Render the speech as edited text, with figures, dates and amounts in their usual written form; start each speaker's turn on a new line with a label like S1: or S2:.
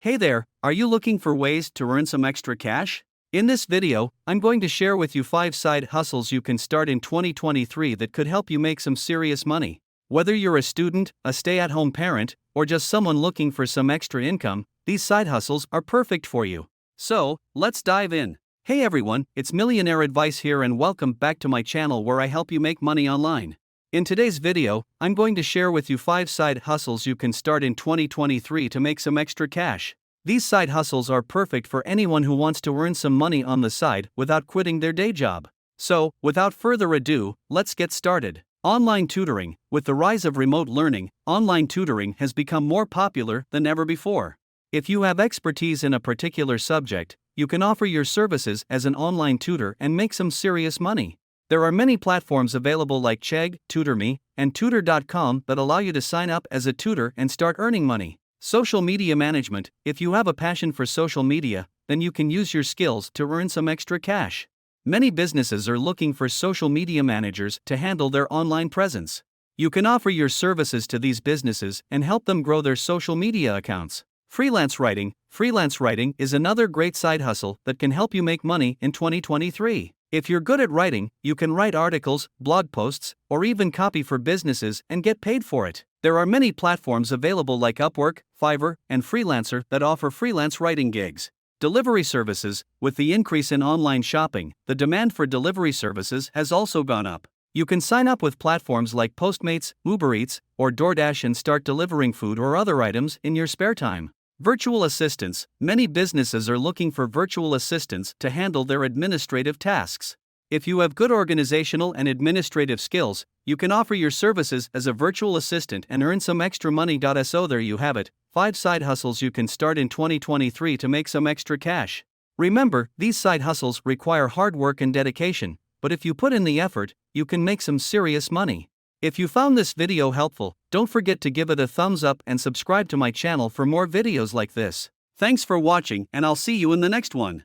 S1: Hey there, are you looking for ways to earn some extra cash? In this video, I'm going to share with you 5 side hustles you can start in 2023 that could help you make some serious money. Whether you're a student, a stay-at-home parent, or just someone looking for some extra income, these side hustles are perfect for you. So, let's dive in. Hey everyone, it's Millionaire Advice here and welcome back to my channel where I help you make money online. In today's video, I'm going to share with you 5 side hustles you can start in 2023 to make some extra cash. These side hustles are perfect for anyone who wants to earn some money on the side without quitting their day job. So, without further ado, let's get started. Online tutoring. With the rise of remote learning, online tutoring has become more popular than ever before. If you have expertise in a particular subject, you can offer your services as an online tutor and make some serious money. There are many platforms available like Chegg, TutorMe, and Tutor.com that allow you to sign up as a tutor and start earning money. Social media management. If you have a passion for social media, then you can use your skills to earn some extra cash. Many businesses are looking for social media managers to handle their online presence. You can offer your services to these businesses and help them grow their social media accounts. Freelance writing. Freelance writing is another great side hustle that can help you make money in 2023. If you're good at writing, you can write articles, blog posts, or even copy for businesses and get paid for it. There are many platforms available like Upwork, Fiverr, and Freelancer that offer freelance writing gigs. Delivery services. With the increase in online shopping, the demand for delivery services has also gone up. You can sign up with platforms like Postmates, Uber Eats, or DoorDash and start delivering food or other items in your spare time. Virtual assistants. Many businesses are looking for virtual assistants to handle their administrative tasks. If you have good organizational and administrative skills, you can offer your services as a virtual assistant and earn some extra money. So there you have it, 5 side hustles you can start in 2023 to make some extra cash. Remember, these side hustles require hard work and dedication, but if you put in the effort, you can make some serious money. If you found this video helpful, don't forget to give it a thumbs up and subscribe to my channel for more videos like this. Thanks for watching and I'll see you in the next one.